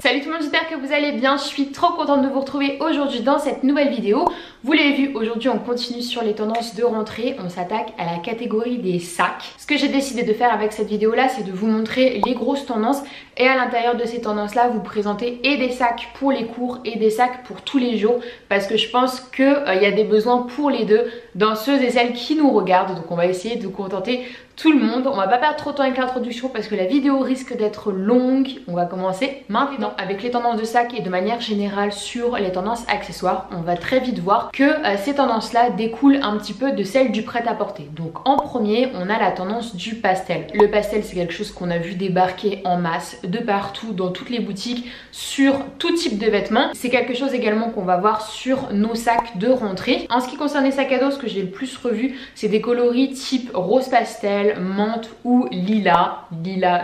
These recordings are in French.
Salut tout le monde, j'espère que vous allez bien. Je suis trop contente de vous retrouver aujourd'hui dans cette nouvelle vidéo. Vous l'avez vu, aujourd'hui on continue sur les tendances de rentrée. On s'attaque à la catégorie des sacs. Ce que j'ai décidé de faire avec cette vidéo là, c'est de vous montrer les grosses tendances et à l'intérieur de ces tendances là, vous présenter et des sacs pour les cours et des sacs pour tous les jours, parce que je pense qu'il y a des besoins pour les deux dans ceux et celles qui nous regardent. Donc on va essayer de contenter tout le monde. On va pas perdre trop de temps avec l'introduction parce que la vidéo risque d'être longue. On va commencer maintenant avec les tendances de sacs et de manière générale sur les tendances accessoires. On va très vite voir que ces tendances là découlent un petit peu de celles du prêt-à-porter. Donc en premier, on a la tendance du pastel. Le pastel, c'est quelque chose qu'on a vu débarquer en masse de partout dans toutes les boutiques sur tout type de vêtements. C'est quelque chose également qu'on va voir sur nos sacs de rentrée. En ce qui concerne les sacs à dos, ce que j'ai le plus revu, c'est des coloris type rose pastel, menthe ou lilas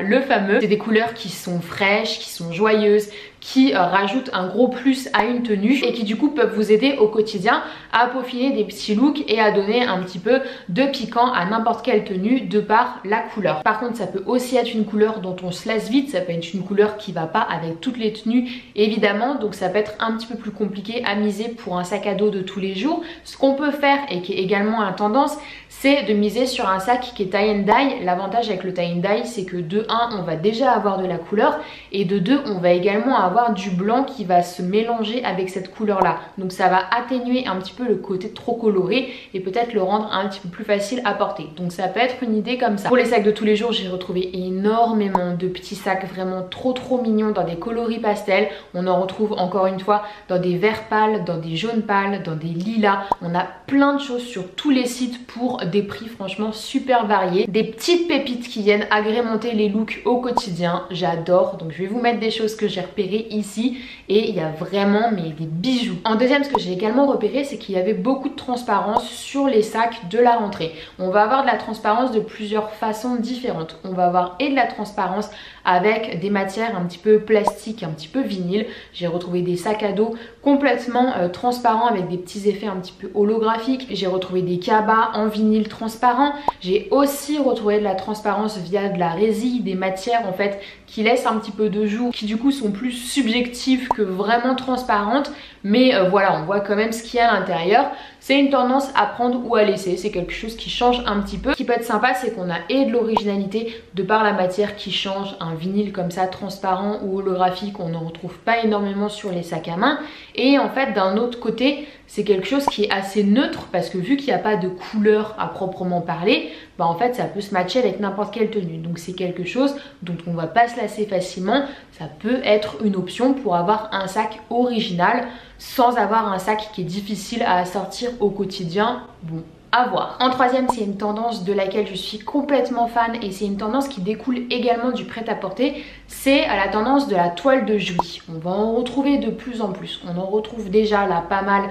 le fameux. C'est des couleurs qui sont fraîches, qui sont joyeuses, qui rajoutent un gros plus à une tenue et qui du coup peuvent vous aider au quotidien à peaufiner des petits looks et à donner un petit peu de piquant à n'importe quelle tenue de par la couleur. Par contre, ça peut aussi être une couleur dont on se lasse vite, ça peut être une couleur qui va pas avec toutes les tenues évidemment, donc ça peut être un petit peu plus compliqué à miser pour un sac à dos de tous les jours. Ce qu'on peut faire et qui est également à tendance, c'est de miser sur un sac qui est tie and dye. L'avantage avec le tie and dye, c'est que de 1, on va déjà avoir de la couleur et de 2, on va également avoir du blanc qui va se mélanger avec cette couleur là. Donc ça va atténuer un petit peu le côté trop coloré et peut-être le rendre un petit peu plus facile à porter. Donc ça peut être une idée comme ça. Pour les sacs de tous les jours, j'ai retrouvé énormément de petits sacs vraiment trop mignons dans des coloris pastels. On en retrouve encore une fois dans des verts pâles, dans des jaunes pâles, dans des lilas. On a plein de choses sur tous les sites pour des prix franchement super variés. Des petites pépites qui viennent agrémenter les looks au quotidien. J'adore. Donc je vais vous mettre des choses que j'ai repérées ici et il y a vraiment des bijoux. En deuxième, ce que j'ai également repéré, c'est qu'il y avait beaucoup de transparence sur les sacs de la rentrée. On va avoir de la transparence de plusieurs façons différentes. On va avoir et de la transparence avec des matières un petit peu plastiques, un petit peu vinyle. J'ai retrouvé des sacs à dos complètement transparents avec des petits effets un petit peu holographiques. J'ai retrouvé des cabas en vinyle transparent. J'ai aussi retrouvé de la transparence via de la résille, des matières en fait qui laissent un petit peu de jour, qui du coup sont plus subjectives que vraiment transparentes. Mais voilà, on voit quand même ce qu'il y a à l'intérieur. C'est une tendance à prendre ou à laisser, c'est quelque chose qui change un petit peu. Ce qui peut être sympa, c'est qu'on a et de l'originalité de par la matière qui change. Un vinyle comme ça transparent ou holographique, on n'en retrouve pas énormément sur les sacs à main. Et en fait, d'un autre côté, c'est quelque chose qui est assez neutre parce que vu qu'il n'y a pas de couleur à proprement parler, bah en fait ça peut se matcher avec n'importe quelle tenue. Donc c'est quelque chose dont on va pas se lasser facilement. Ça peut être une option pour avoir un sac original sans avoir un sac qui est difficile à assortir au quotidien. Bon, à voir. En troisième, c'est une tendance de laquelle je suis complètement fan et c'est une tendance qui découle également du prêt-à-porter. C'est la tendance de la toile de Jouy. On va en retrouver de plus en plus. On en retrouve déjà là pas mal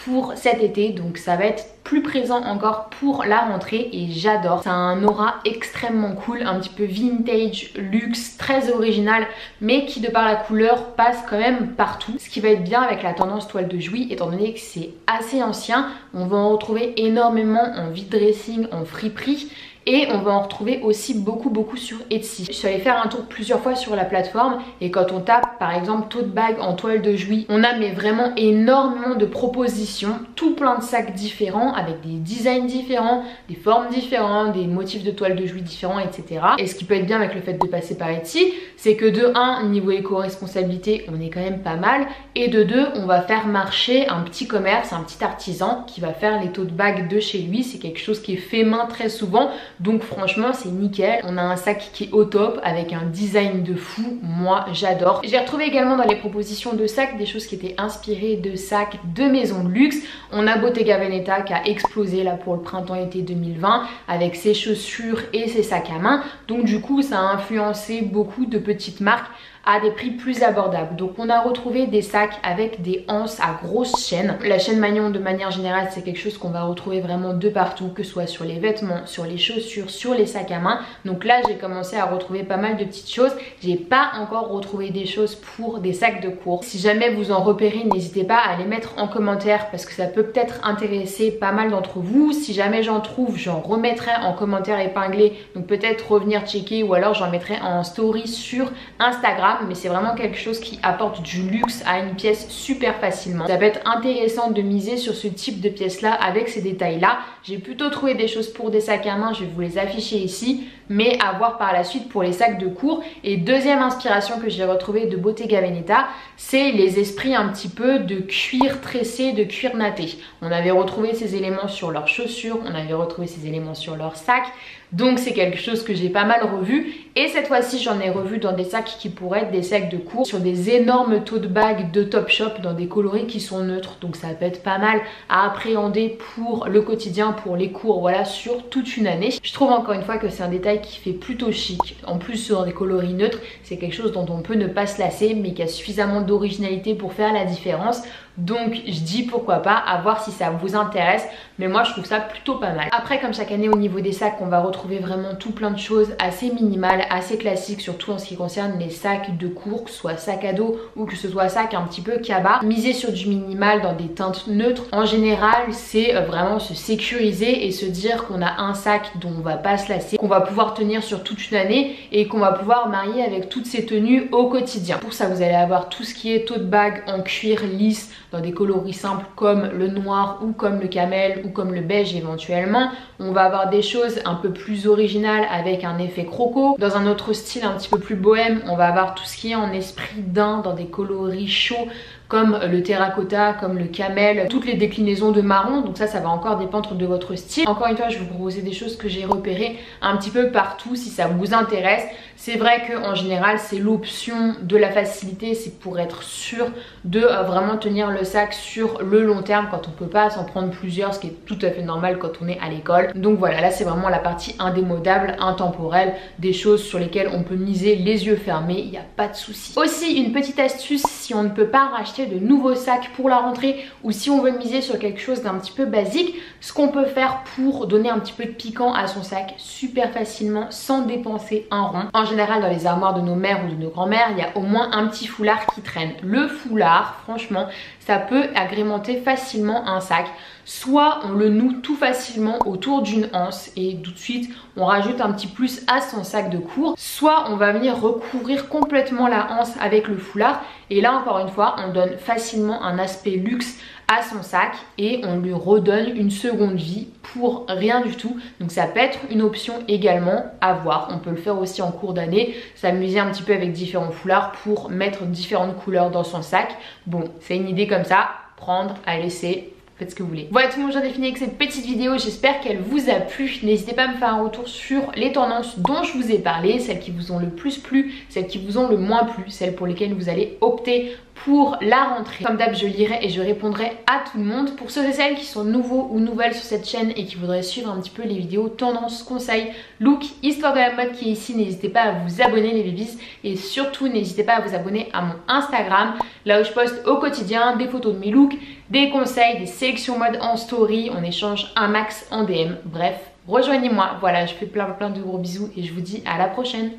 pour cet été, donc ça va être plus présent encore pour la rentrée et j'adore. Ça a un aura extrêmement cool, un petit peu vintage, luxe, très original, mais qui de par la couleur passe quand même partout. Ce qui va être bien avec la tendance toile de Jouy, étant donné que c'est assez ancien, on va en retrouver énormément en vide dressing, en friperie. Et on va en retrouver aussi beaucoup sur Etsy. Je suis allée faire un tour plusieurs fois sur la plateforme et quand on tape par exemple tote bag en toile de Jouy, on a vraiment énormément de propositions, tout plein de sacs différents avec des designs différents, des formes différentes, des motifs de toile de Jouy différents, etc. Et ce qui peut être bien avec le fait de passer par Etsy, c'est que de 1, niveau éco-responsabilité, on est quand même pas mal, et de 2, on va faire marcher un petit commerce, un petit artisan qui va faire les tote bags de chez lui. C'est quelque chose qui est fait main très souvent. Donc franchement c'est nickel, on a un sac qui est au top avec un design de fou, moi j'adore. J'ai retrouvé également dans les propositions de sacs des choses qui étaient inspirées de sacs de maisons de luxe. On a Bottega Veneta qui a explosé là pour le printemps-été 2020 avec ses chaussures et ses sacs à main. Donc du coup ça a influencé beaucoup de petites marques à des prix plus abordables. Donc on a retrouvé des sacs avec des anses à grosses chaînes. La chaîne Magnon de manière générale c'est quelque chose qu'on va retrouver vraiment de partout, que ce soit sur les vêtements, sur les chaussures, sur les sacs à main. Donc là j'ai commencé à retrouver pas mal de petites choses. J'ai pas encore retrouvé des choses pour des sacs de cours. Si jamais vous en repérez, n'hésitez pas à les mettre en commentaire parce que ça peut peut-être intéresser pas mal d'entre vous. Si jamais j'en trouve, j'en remettrai en commentaire épinglé. Donc peut-être revenir checker ou alors j'en mettrai en story sur Instagram. gamme, mais c'est vraiment quelque chose qui apporte du luxe à une pièce super facilement. Ça peut être intéressant de miser sur ce type de pièce là avec ces détails là. J'ai plutôt trouvé des choses pour des sacs à main, je vais vous les afficher ici, mais à voir par la suite pour les sacs de cours. Et deuxième inspiration que j'ai retrouvée de Bottega Veneta, c'est les esprits un petit peu de cuir tressé, de cuir natté. On avait retrouvé ces éléments sur leurs chaussures, on avait retrouvé ces éléments sur leurs sacs. Donc c'est quelque chose que j'ai pas mal revu, et cette fois-ci j'en ai revu dans des sacs qui pourraient être des sacs de cours, sur des énormes tote bags de Topshop dans des coloris qui sont neutres. Donc ça peut être pas mal à appréhender pour le quotidien, pour les cours, voilà, sur toute une année. Je trouve encore une fois que c'est un détail qui fait plutôt chic. En plus dans des coloris neutres, c'est quelque chose dont on peut ne pas se lasser, mais qui a suffisamment d'originalité pour faire la différence. Donc je dis pourquoi pas, à voir si ça vous intéresse, mais moi je trouve ça plutôt pas mal. Après, comme chaque année au niveau des sacs, on va retrouver vraiment tout plein de choses assez minimales, assez classiques, surtout en ce qui concerne les sacs de cours, que ce soit sac à dos ou que ce soit sac un petit peu cabas. Miser sur du minimal dans des teintes neutres, en général c'est vraiment se sécuriser et se dire qu'on a un sac dont on va pas se lasser, qu'on va pouvoir tenir sur toute une année et qu'on va pouvoir marier avec toutes ces tenues au quotidien. Pour ça vous allez avoir tout ce qui est tote bag en cuir lisse, dans des coloris simples comme le noir ou comme le camel ou comme le beige éventuellement. On va avoir des choses un peu plus originales avec un effet croco. Dans un autre style un petit peu plus bohème, on va avoir tout ce qui est en esprit daim dans des coloris chauds comme le terracotta, comme le camel, toutes les déclinaisons de marron. Donc ça va encore dépendre de votre style. Encore une fois, je vais vous proposer des choses que j'ai repérées un petit peu partout si ça vous intéresse. C'est vrai qu'en général, c'est l'option de la facilité, c'est pour être sûr de vraiment tenir le sac sur le long terme quand on peut pas s'en prendre plusieurs, ce qui est tout à fait normal quand on est à l'école. Donc voilà, là c'est vraiment la partie indémodable, intemporelle, des choses sur lesquelles on peut miser les yeux fermés, il n'y a pas de souci. Aussi, une petite astuce, si on ne peut pas racheter de nouveaux sacs pour la rentrée ou si on veut miser sur quelque chose d'un petit peu basique, ce qu'on peut faire pour donner un petit peu de piquant à son sac super facilement sans dépenser un rond. En général, dans les armoires de nos mères ou de nos grands-mères, il y a au moins un petit foulard qui traîne. Le foulard, franchement, ça peut agrémenter facilement un sac. Soit on le noue tout facilement autour d'une anse et tout de suite on rajoute un petit plus à son sac de cours, soit on va venir recouvrir complètement la anse avec le foulard et là encore une fois on donne facilement un aspect luxe à son sac et on lui redonne une seconde vie pour rien du tout. Donc ça peut être une option également à voir. On peut le faire aussi en cours d'année, s'amuser un petit peu avec différents foulards pour mettre différentes couleurs dans son sac. Bon, c'est une idée comme ça, prendre, à laisser. Faites ce que vous voulez. Voilà tout le monde, j'en ai fini avec cette petite vidéo, j'espère qu'elle vous a plu. N'hésitez pas à me faire un retour sur les tendances dont je vous ai parlé, celles qui vous ont le plus plu, celles qui vous ont le moins plu, celles pour lesquelles vous allez opter pour la rentrée. Comme d'hab, je lirai et je répondrai à tout le monde. Pour ceux et celles qui sont nouveaux ou nouvelles sur cette chaîne et qui voudraient suivre un petit peu les vidéos tendances, conseils, look, histoire de la mode qui est ici, n'hésitez pas à vous abonner les babies et surtout n'hésitez pas à vous abonner à mon Instagram, là où je poste au quotidien des photos de mes looks, des conseils, des sélections mode en story, on échange un max en DM. Bref, rejoignez-moi. Voilà, je fais plein de gros bisous et je vous dis à la prochaine.